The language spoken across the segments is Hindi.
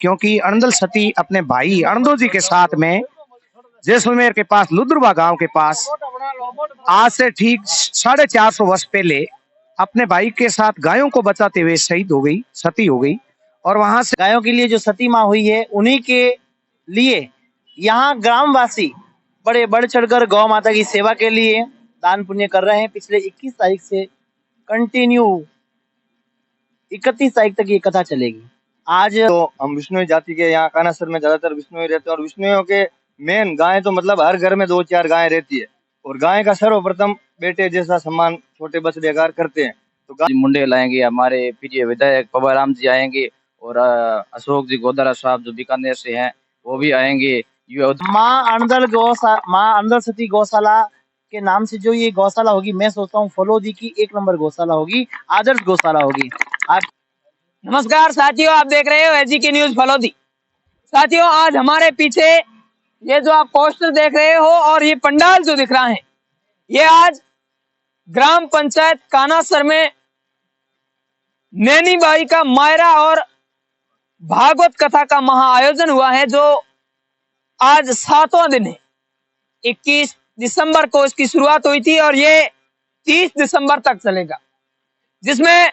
क्योंकि अणदल सती अपने भाई अणदो जी के साथ में जैसलमेर के पास लुद्रवा गांव के पास आज से ठीक 450 वर्ष पहले अपने भाई के साथ गायों को बचाते हुए शहीद हो गई, सती हो गई। और वहां से गायों के लिए जो सती माँ हुई है, उन्हीं के लिए यहाँ ग्रामवासी बड़े बढ़ चढ़कर गौ माता की सेवा के लिए दान पुण्य कर रहे हैं। पिछले 21 तारीख से कंटिन्यू 31 तारीख तक ये कथा चलेगी। आज तो हम विष्णु जाति के यहाँ कानासर में ज्यादातर विष्णु रहते हैं और विष्णुओं के मेन गाय तो मतलब हर घर में 2-4 गाय रहती है और गाय का सर्वप्रथम बेटे जैसा सम्मान छोटे बछड़े करते हैं। तो मुंडे लाएंगे, हमारे प्रिय विधायक पवार राम जी आएंगे और अशोक जी गोदारा साहब जो बीकानेर से हैं वो भी आएंगे। माँ अणदल सती गौशाला के नाम से जो ये गौशाला होगी, मैं सोचता हूँ फलोदी की 1 नंबर गौशाला होगी, आदर्श गौशाला होगी। नमस्कार साथियों, आप देख रहे हो एजीके न्यूज फलोदी। साथियों, आज हमारे पीछे ये जो आप पोस्टर देख रहे हो और ये पंडाल जो दिख रहा है, ये आज ग्राम पंचायत कानासर में नैनी बाई का मायरा और भागवत कथा का महाआयोजन हुआ है, जो आज 7वां दिन है। 21 दिसंबर को इसकी शुरुआत हुई थी और ये 30 दिसंबर तक चलेगा, जिसमें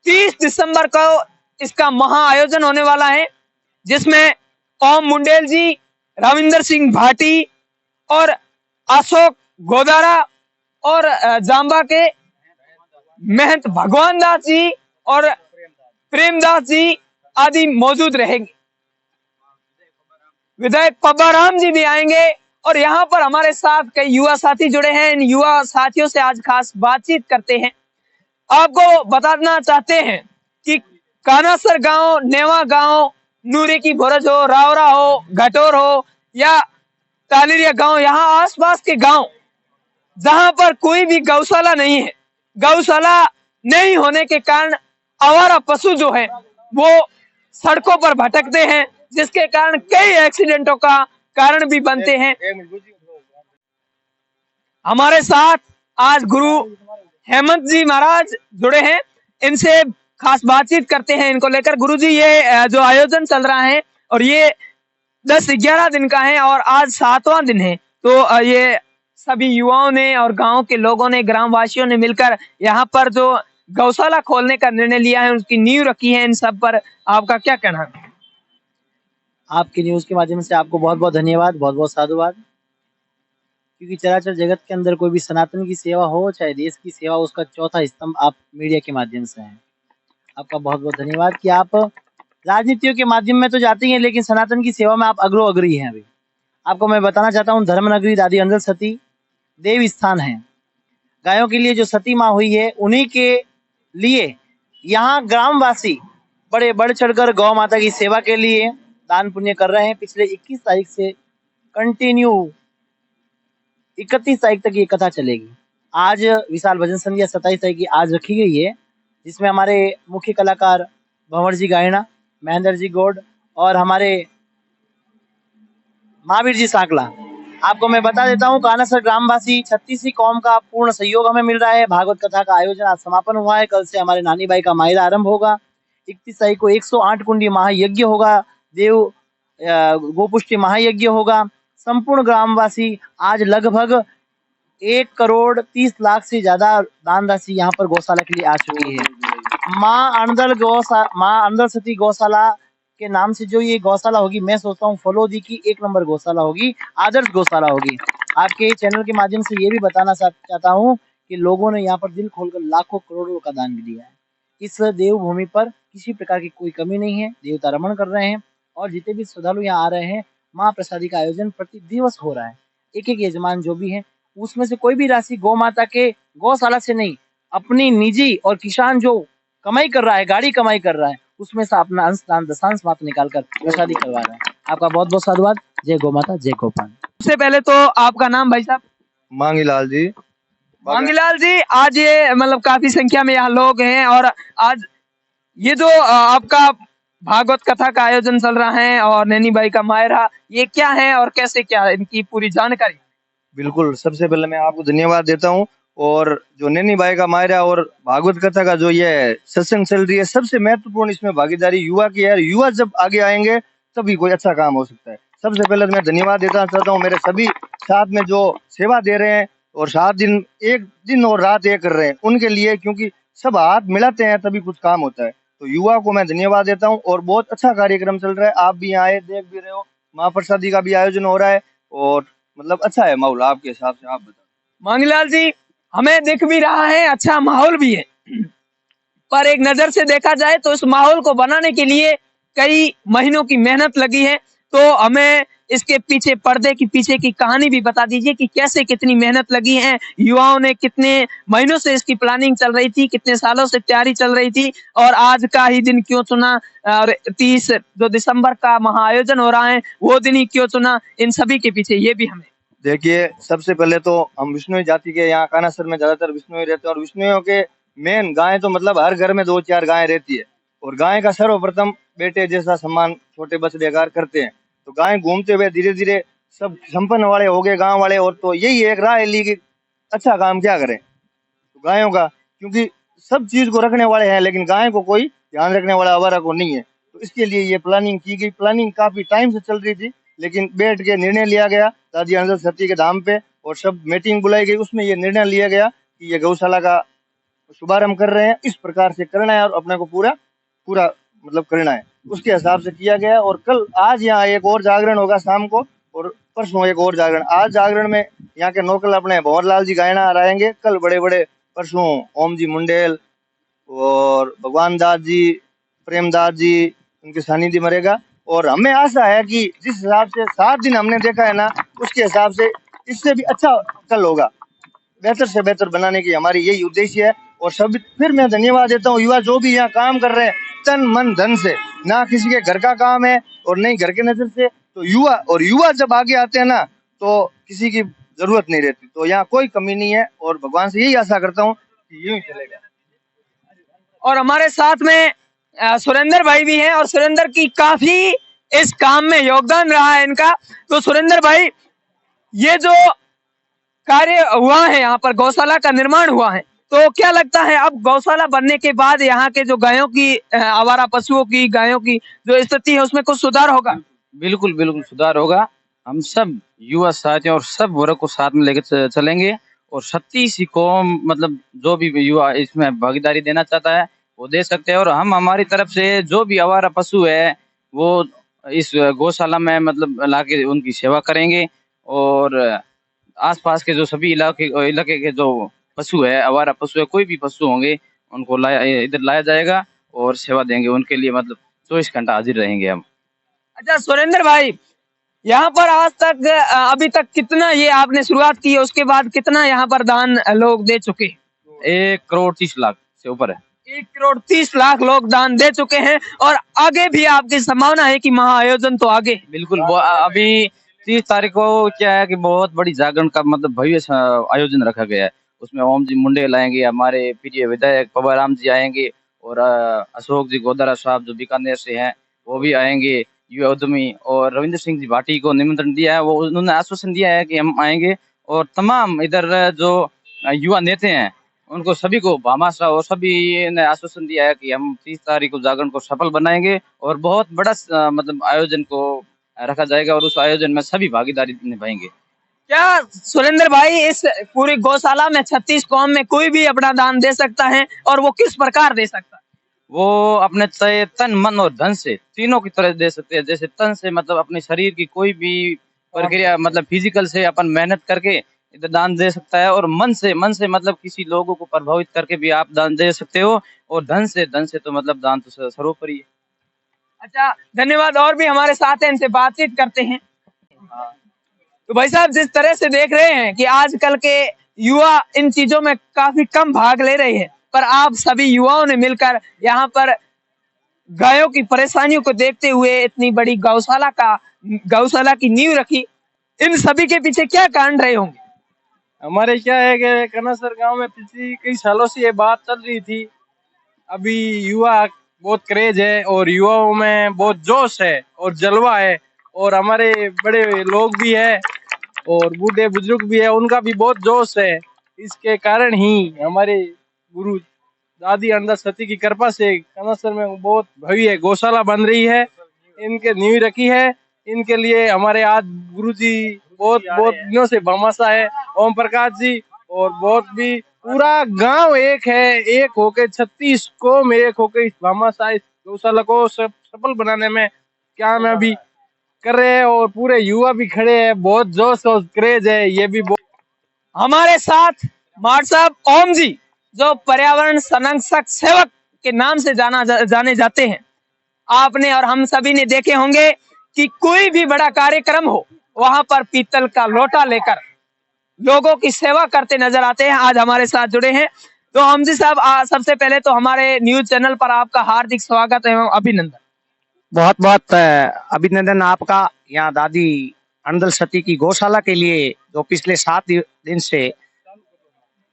30 दिसंबर को इसका महाआयोजन होने वाला है, जिसमें ओम मुंडेल जी, रविंदर सिंह भाटी और अशोक गोदारा और जांबा के महंत भगवान दास जी और प्रेमदास जी आदि मौजूद रहेंगे। विधायक पवार राम जी भी आएंगे और यहाँ पर हमारे साथ कई युवा साथी जुड़े हैं। इन युवा साथियों से आज खास बातचीत करते हैं। आपको बताना चाहते हैं कि कानासर गांव, नेवा गांव, नूरे की भोरज हो, रावरा हो, घटोर हो या तालिरिया गांव, यहाँ आसपास के गांव जहां पर कोई भी गौशाला नहीं है, गौशाला नहीं होने के कारण आवारा पशु जो है वो सड़कों पर भटकते हैं, जिसके कारण कई एक्सीडेंटों का कारण भी बनते हैं। हमारे साथ आज गुरु हेमंत जी महाराज जुड़े हैं, इनसे खास बातचीत करते हैं इनको लेकर। गुरु जी, ये जो आयोजन चल रहा है और ये 10-11 दिन का है और आज 7वां दिन है, तो ये सभी युवाओं ने और गांव के लोगों ने, ग्रामवासियों ने मिलकर यहाँ पर जो गौशाला खोलने का निर्णय लिया है, उसकी नींव रखी है। इन सब पर आपका क्या कहना है? आपके न्यूज के माध्यम से आपको बहुत बहुत धन्यवाद, बहुत बहुत साधुवाद। क्योंकि चराचर जगत के अंदर कोई भी सनातन की सेवा हो, चाहे देश की सेवा, उसका चौथा स्तंभ आप मीडिया के माध्यम से हैं। आपका बहुत बहुत धन्यवाद कि आप राजनीतियों के माध्यम में तो जाती हैं, लेकिन सनातन की सेवा में आप अग्रो अग्री हैं। अभी आपको मैं बताना चाहता हूँ, धर्मनगरी दादी अणदल सती देव स्थान है। गायों के लिए जो सती माँ हुई है, उन्हीं के लिए यहाँ ग्रामवासी बड़े बढ़ चढ़कर गौ माता की सेवा के लिए दान पुण्य कर रहे हैं। पिछले 21 तारीख से कंटिन्यू 31 तारीख तक ये कथा चलेगी। आज विशाल भजन संध्या 27 तारीख की आज रखी गई है, जिसमें हमारे मुख्य कलाकार भंवर जी गायणा, महेंद्र जी गौड़ और हमारे महावीर जी सांकला। आपको मैं बता देता हूँ, कानासर ग्रामवासी 36वीं कौम का पूर्ण सहयोग हमें मिल रहा है। भागवत कथा का आयोजन आज समापन हुआ है। कल से हमारे नानी बाई का मायरा आरंभ होगा। 31 तारीख को 108 कुंडी महायज्ञ होगा, देव गोपुष्टि महायज्ञ होगा। संपूर्ण ग्रामवासी आज लगभग 1,30,00,000 से ज्यादा दान राशि यहाँ पर गौशाला के लिए आ चुकी है। माँ अणदल सती गौशाला के नाम से जो ये गौशाला होगी, मैं सोचता हूँ फलोदी की 1 नंबर गौशाला होगी, आदर्श गौशाला होगी। आपके चैनल के माध्यम से ये भी बताना चाहता हूँ कि लोगों ने यहाँ पर दिल खोलकर लाखों करोड़ों का दान भी दिया है। इस देवभूमि पर किसी प्रकार की कोई कमी नहीं है। देवता रमण कर रहे हैं और जितने भी श्रद्धालु यहाँ आ रहे हैं, महाप्रसादी का आयोजन प्रति दिवस हो रहा है। एक एक यजमान जो भी है, उसमें से कोई भी राशि गौ माता के गौशाला से नहीं, अपनी निजी और किसान जो कमाई कर रहा है, गाड़ी कमाई कर रहा है, उसमें से अपना अंश दान दशांश मात्र निकालकर प्रसादी करवा रहा है। आपका बहुत बहुत साधुवाद। जय गौ माता, जय गोपाल। सबसे पहले तो आपका नाम भाई साहब? मांगीलाल जी। मांगीलाल जी, आज ये मतलब काफी संख्या में यहाँ लोग हैं और आज ये जो आपका भागवत कथा का आयोजन चल रहा है और नैनी बाई का मायरा, ये क्या है और कैसे क्या है, इनकी पूरी जानकारी? बिल्कुल, सबसे पहले मैं आपको धन्यवाद देता हूँ और जो नैनी बाई का मायरा और भागवत कथा का जो ये सत्संग चल रही है, सबसे महत्वपूर्ण इसमें भागीदारी युवा की है। युवा जब आगे आएंगे तभी कोई अच्छा काम हो सकता है। सबसे पहले तो मैं धन्यवाद देना चाहता हूँ मेरे सभी साथ में जो सेवा दे रहे हैं और 7 दिन, एक दिन और रात एक कर रहे हैं उनके लिए, क्योंकि सब हाथ मिलाते हैं तभी कुछ काम होता है। तो युवा को मैं धन्यवाद देता हूँ और बहुत अच्छा कार्यक्रम चल रहा है। आप भी यहाँ आए, देख भी रहे हो, महाप्रसादी का भी आयोजन हो रहा है और मतलब अच्छा है माहौल। आपके हिसाब से आप बताओ। मांगीलाल जी, हमें दिख भी रहा है, अच्छा माहौल भी है, पर एक नजर से देखा जाए तो इस माहौल को बनाने के लिए कई महीनों की मेहनत लगी है। तो हमें इसके पीछे, पर्दे की पीछे की कहानी भी बता दीजिए कि कैसे, कितनी मेहनत लगी है, युवाओं ने कितने महीनों से इसकी प्लानिंग चल रही थी, कितने सालों से तैयारी चल रही थी, और आज का ही दिन क्यों चुना, और 30 जो दिसंबर का महाआयोजन हो रहा है वो दिन ही क्यों चुना, इन सभी के पीछे ये भी हमें। देखिए, सबसे पहले तो हम विष्णु जाति के, यहाँ कानासर में ज्यादातर विष्णु रहते हैं और विष्णुओं के मेन गाय तो मतलब हर घर में 2-4 गाय रहती है और गाय का सर्वप्रथम बेटे जैसा सम्मान छोटे बछड़े करते हैं। तो गाय घूमते हुए धीरे धीरे सब संपन्न वाले हो गए गांव वाले, और तो यही एक राह ली कि अच्छा काम क्या करें तो गायों का, क्योंकि सब चीज को रखने वाले हैं लेकिन गाय को कोई ध्यान रखने वाला आवारा को नहीं है। तो इसके लिए ये प्लानिंग की गई। प्लानिंग काफी टाइम से चल रही थी लेकिन बैठ के निर्णय लिया गया दादी अनंत सती के धाम पे और सब मीटिंग बुलाई गई, उसमें ये निर्णय लिया गया कि ये गौशाला का शुभारंभ कर रहे हैं, इस प्रकार से करना है और अपने को पूरा पूरा मतलब करना है, उसके हिसाब से किया गया। और कल, आज यहाँ एक और जागरण होगा शाम को और परसों एक और जागरण। आज जागरण में यहाँ के नौकल अपने भंवरलाल जी गायना रहेंगे, कल बड़े बड़े, परसों ओम जी मुंडेल और भगवान दास जी, प्रेमदास जी, उनके सानिध्य में रहेगा। और हमें आशा है कि जिस हिसाब से 7 दिन हमने देखा है ना, उसके हिसाब से इससे भी अच्छा कल होगा। बेहतर से बेहतर बनाने की हमारी यही उद्देश्य है। और सब फिर मैं धन्यवाद देता हूँ युवा जो भी यहाँ काम कर रहे हैं तन मन धन से, ना किसी के घर का काम है और नहीं घर के नजर से। तो युवा जब आगे आते हैं ना तो किसी की जरूरत नहीं रहती। तो यहाँ कोई कमी नहीं है और भगवान से यही आशा करता हूँ कि यूं ही चलेगा। और हमारे साथ में सुरेंद्र भाई भी हैं और सुरेंद्र की काफी इस काम में योगदान रहा है इनका। तो सुरेंद्र भाई, ये जो कार्य हुआ है, यहाँ पर गौशाला का निर्माण हुआ है, तो क्या लगता है अब गौशाला बनने के बाद यहाँ के जो गायों की, आवारा पशुओं की, गायों की जो स्थिति है उसमें कुछ सुधार होगा? बिल्कुल बिल्कुल सुधार होगा। हम सब युवा साथियों और सब वर्ग को साथ में लेकर चलेंगे और 36 कौम, मतलब जो भी युवा इसमें भागीदारी देना चाहता है वो दे सकते हैं। और हम हमारी तरफ से जो भी आवारा पशु है वो इस गौशाला में मतलब लाके उनकी सेवा करेंगे और आसपास के जो सभी इलाके के जो पशु है, आवारा पशु है, कोई भी पशु होंगे उनको इधर लाया जाएगा और सेवा देंगे उनके लिए, मतलब 24 घंटा हाजिर रहेंगे हम। अच्छा सुरेंद्र भाई, यहाँ पर आज तक, अभी तक कितना, ये आपने शुरुआत की है उसके बाद कितना यहाँ पर दान लोग दे चुके? 1 करोड़ 30 लाख से ऊपर है। 1 करोड़ 30 लाख लोग दान दे चुके हैं और आगे भी आपकी संभावना है कि महाआयोजन तो आगे? बिल्कुल, वो अभी 30 तारीख को क्या है कि बहुत बड़ी जागरण का मतलब भव्य आयोजन रखा गया है। उसमें ओम जी मुंडेल आएंगे, हमारे प्रिय विधायक पबाराम जी आएंगे और अशोक जी गोदारा साहब जो बीकानेर से हैं वो भी आएंगे, युवा उद्यमी, और रविंद्र सिंह जी भाटी को निमंत्रण दिया है, वो उन्होंने आश्वासन दिया है कि हम आएंगे। और तमाम इधर जो युवा नेता हैं उनको सभी को भामाशाह और सभी ने आश्वासन दिया है कि हम 30 तारीख को जागरण को सफल बनाएंगे और बहुत बड़ा मतलब आयोजन को रखा जाएगा और उस आयोजन में सभी भागीदारी निभाएंगे। क्या सुरेंद्र भाई, इस पूरी गौशाला में 36 कौम में कोई भी अपना दान दे सकता है और वो किस प्रकार दे सकता है? वो अपने तन मन और धन से तीनों की तरह दे सकते हैं। जैसे तन से मतलब अपने शरीर की कोई भी प्रक्रिया, मतलब फिजिकल से अपन मेहनत करके इधर दान दे सकता है, और मन से मतलब किसी लोगों को प्रभावित करके भी आप दान दे सकते हो, और धन से तो मतलब दान तो सर्वोपरि है। अच्छा, धन्यवाद। और भी हमारे साथ हैं, इनसे बातचीत करते हैं। तो भाई साहब, जिस तरह से देख रहे हैं कि आजकल के युवा इन चीजों में काफी कम भाग ले रहे हैं, पर आप सभी युवाओं ने मिलकर यहाँ पर गायों की परेशानियों को देखते हुए इतनी बड़ी गौशाला की नींव रखी, इन सभी के पीछे क्या कारण रहे होंगे? हमारे क्या है कि कनासर गांव में पिछले कई सालों से ये बात चल रही थी। अभी युवा बहुत क्रेज है और युवाओं में बहुत जोश है और जलवा है, और हमारे बड़े लोग भी है और बूढ़े बुजुर्ग भी है, उनका भी बहुत जोश है। इसके कारण ही हमारे गुरु दादी अंडा सती की कृपा से कनसर में बहुत भव्य गौशाला बन रही है। इनके नींव रखी है। इनके लिए हमारे आज गुरुजी बहुत बहुत दिनों से भामाशाह है, ओम प्रकाश जी, और बहुत भी पूरा गांव एक है, एक होके 36 कौम एक होके इस भामाशाह इस गौशाला को सफल बनाने में क्या मैं भी कर रहे हैं, और पूरे युवा भी खड़े हैं, बहुत जोश और क्रेज है। ये भी हमारे साथ मार साहब ओम जी, जो पर्यावरण संरक्षक सेवक के नाम से जाने जाते हैं। आपने और हम सभी ने देखे होंगे कि कोई भी बड़ा कार्यक्रम हो, वहां पर पीतल का लोटा लेकर लोगों की सेवा करते नजर आते हैं। आज हमारे साथ जुड़े हैं। तो हम जी साहब, सबसे पहले तो हमारे न्यूज चैनल पर आपका हार्दिक स्वागत एवं अभिनंदन। बहुत बहुत अभिनंदन आपका। यहाँ दादी अंडल सती की गौशाला के लिए जो पिछले 7 दिन से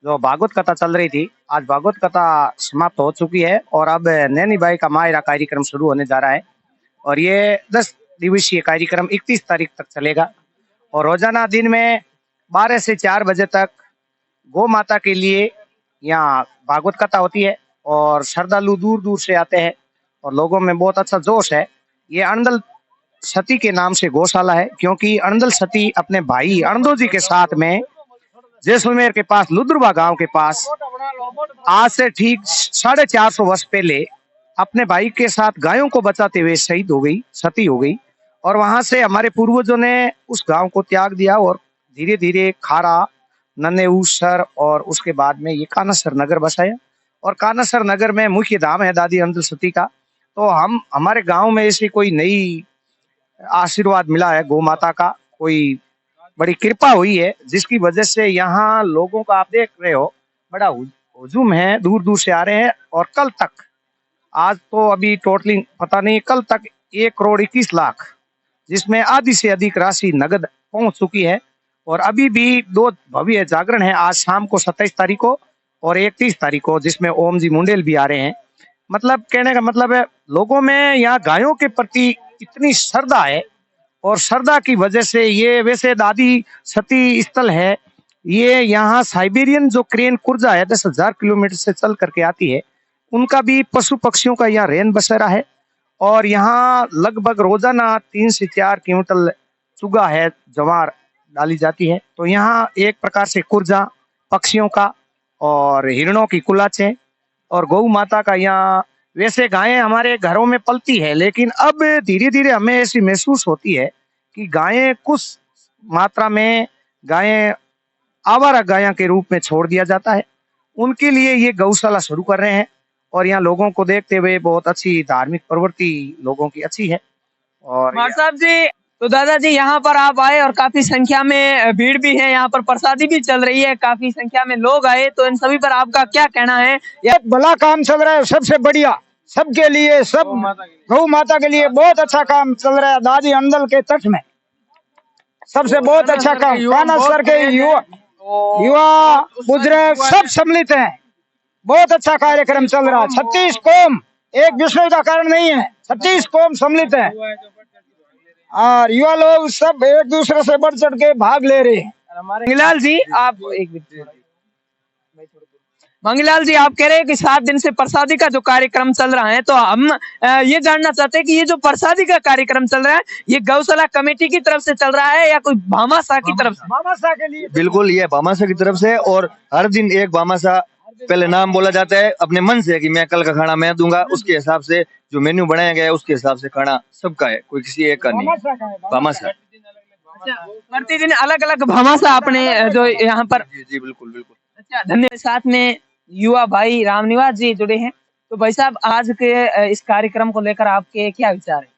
जो भागवत कथा चल रही थी, आज भागवत कथा समाप्त हो चुकी है और अब नैनी बाई का मायरा कार्यक्रम शुरू होने जा रहा है। और ये 10 दिवसीय कार्यक्रम 31 तारीख तक चलेगा और रोजाना दिन में 12 से 4 बजे तक गौ माता के लिए यहाँ भागवत कथा होती है और श्रद्धालु दूर दूर से आते हैं और लोगों में बहुत अच्छा जोश है। ये अंडल सती के नाम से गौशाला है क्योंकि अंडल सती अपने भाई अणदो जी के साथ में जैसलमेर के पास लुद्रवा गांव के पास आज से ठीक 450 वर्ष पहले अपने भाई के साथ गायों को बचाते हुए शहीद हो गई, सती हो गई। और वहां से हमारे पूर्वजों ने उस गांव को त्याग दिया और धीरे धीरे खारा, नन्हेऊसर और उसके बाद में ये कानासर नगर बसाया। और कानासर नगर में मुख्य धाम है दादी अंडल सती का। तो हम हमारे गांव में ऐसी कोई नई आशीर्वाद मिला है, गौ माता का कोई बड़ी कृपा हुई है, जिसकी वजह से यहाँ लोगों का आप देख रहे हो बड़ा हुजूम है, दूर दूर से आ रहे हैं। और कल तक, आज तो अभी टोटली पता नहीं, कल तक 1 करोड़ 21 लाख, जिसमें आधी से अधिक राशि नगद पहुंच चुकी है। और अभी भी 2 भव्य जागरण है, आज शाम को 27 तारीख को और 31 तारीख को, जिसमें ओम जी मुंडेल भी आ रहे हैं। मतलब कहने का मतलब है लोगों में यहाँ गायों के प्रति इतनी श्रद्धा है और श्रद्धा की वजह से ये वैसे दादी सती स्थल है, ये यहाँ साइबेरियन जो क्रेन कुर्जा है 10,000 किलोमीटर से चल करके आती है, उनका भी पशु पक्षियों का यहाँ रेन बसेरा है। और यहाँ लगभग रोजाना 3 से 4 क्विंटल चुगा है जवार डाली जाती है। तो यहाँ एक प्रकार से कुर्जा पक्षियों का और हिरणों की कुलाचे और गौ माता का यहाँ, वैसे गायें हमारे घरों में पलती है, लेकिन अब धीरे धीरे हमें ऐसी महसूस होती है कि गायें कुछ मात्रा में गायें आवारा गायों के रूप में छोड़ दिया जाता है। उनके लिए ये गौशाला शुरू कर रहे हैं और यहाँ लोगों को देखते हुए बहुत अच्छी धार्मिक प्रवृत्ति लोगों की अच्छी है। और मार साहब जी, तो दादाजी यहाँ पर आप आए और काफी संख्या में भीड़ भी है, यहाँ पर प्रसादी भी चल रही है, काफी संख्या में लोग आए, तो इन सभी पर आपका क्या कहना है? भला काम चल रहा है, सबसे बढ़िया, सबके लिए, सब गौ माता के लिए बहुत अच्छा काम चल रहा है। दादी अंडल के तट में सबसे बहुत अच्छा काम, कानासर के युवा बुजुर्ग सब सम्मिलित हैं, बहुत अच्छा कार्यक्रम चल रहा है। 36 कौम, एक विषय का कारण नहीं है, 36 कौम सम्मिलित है और युवा लोग सब एक दूसरे से बढ़ चढ़ के भाग ले रहे हैं। मंगीलाल जी, आप एक मिनट, मंगीलाल जी, आप कह रहे हैं कि 7 दिन से प्रसादी का जो कार्यक्रम चल रहा है, तो हम ये जानना चाहते हैं कि ये जो प्रसादी का कार्यक्रम चल रहा है, ये गौशाला कमेटी की तरफ से चल रहा है या कोई भामाशाह की तरफ से? भामाशाह के लिए बिल्कुल, ये भामाशाह की तरफ से। और हर दिन एक भामाशाह पहले नाम बोला जाता है अपने मन से कि मैं कल का खाना मैं दूंगा, उसके हिसाब से जो मेन्यू बनाया गया है उसके हिसाब से खाना सबका है, कोई किसी एक का नहीं। भामाशाह प्रतिदिन अलग अलग भामाशाह अपने जो यहाँ पर। जी बिल्कुल बिल्कुल। अच्छा, धन्यवाद। साथ में युवा भाई रामनिवास जी जुड़े हैं। तो भाई साहब, आज के इस कार्यक्रम को लेकर आपके क्या विचार है?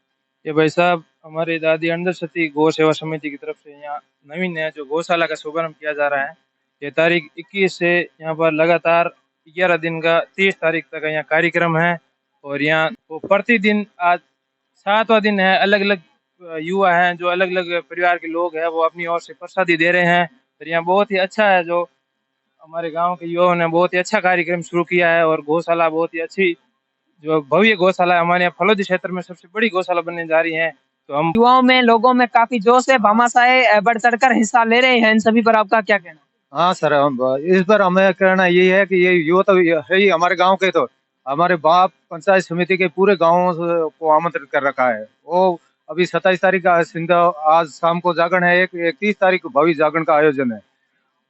ये भाई साहब, हमारी दादी अंडल सती गौ सेवा समिति की तरफ से यहाँ नवीन है जो गौशाला का शुभारंभ किया जा रहा है। ये तारीख 21 से यहाँ पर लगातार 11 दिन का 30 तारीख तक यहाँ कार्यक्रम है। और यहाँ वो प्रतिदिन आज 7वां दिन है, अलग अलग युवा हैं जो अलग अलग परिवार के लोग हैं, वो अपनी ओर से प्रसादी दे रहे हैं। और यहाँ बहुत ही अच्छा है, जो हमारे गांव के युवाओं ने बहुत ही अच्छा कार्यक्रम शुरू किया है। और गौशाला बहुत ही अच्छी, जो भव्य गौशाला है, हमारे यहाँ फलोदी क्षेत्र में सबसे बड़ी गौशाला बनने जा रही है। तो हम युवाओं में, लोगों में काफी जोश है, भामाशाह बढ़ चढ़कर हिस्सा ले रहे हैं, इन सभी पर आपका क्या कहना? हाँ सर, इस बार हमें कहना यही है कि ये युवा तो है ही हमारे गांव के, तो हमारे बाप पंचायत समिति के पूरे गांव को आमंत्रित कर रखा है। वो अभी 27 तारीख का सिंधा, आज शाम को जागरण है, एक 31 तारीख को भव्य जागरण का आयोजन है।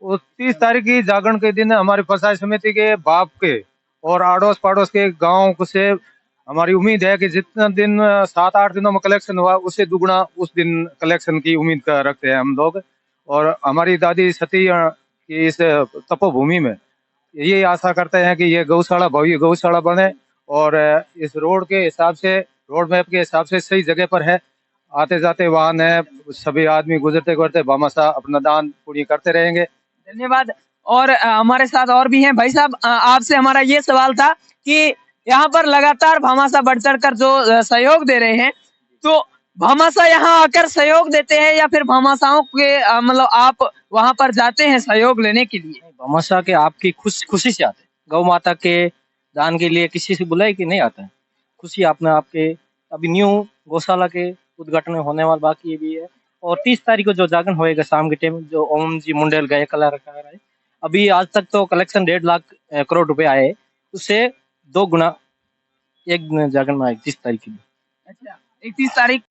वो 30 तारीख की जागरण के दिन हमारी पंचायत समिति के बाप के और आड़ोस पड़ोस के गांव से हमारी उम्मीद है कि जितना दिन 7-8 दिनों में कलेक्शन हुआ, उससे दुगना उस दिन कलेक्शन की उम्मीद कर रखते हैं हम लोग। और हमारी दादी सती की इस तपोभूमि में यही आशा करते हैं कि ये गौशाला भव्य गौशाला बने, और इस रोड के हिसाब से, रोड मैप के हिसाब से सही जगह पर है। आते जाते वाहन है, सभी आदमी गुजरते गुजरते भामाशाह अपना दान पुण्य करते रहेंगे। धन्यवाद। और हमारे साथ और भी हैं भाई साहब। आपसे हमारा ये सवाल था कि यहाँ पर लगातार भामाशाह बढ़ चढ़ कर जो सहयोग दे रहे हैं, तो भामाशाह यहाँ आकर सहयोग देते हैं या फिर भामाशाहों के मतलब आप वहां पर जाते हैं सहयोग लेने के लिए? भामाशाह के आपकी खुशी से आते हैं। गौ माता के दान के लिए किसी से बुलाए कि नहीं आता है, खुशी आपने आपके अभी न्यू गौशाला के उद्घाटन होने वाला बाकी भी है। और 30 तारीख को जो जागरण होएगा शाम के टाइम, जो ओम जी मुंडेल गाय कला रखा है, अभी आज तक तो कलेक्शन 1.5 लाख करोड़ रुपए आए, उससे 2 गुना एक जागरण में आए 30 तारीख की। अच्छा, 31 तारीख।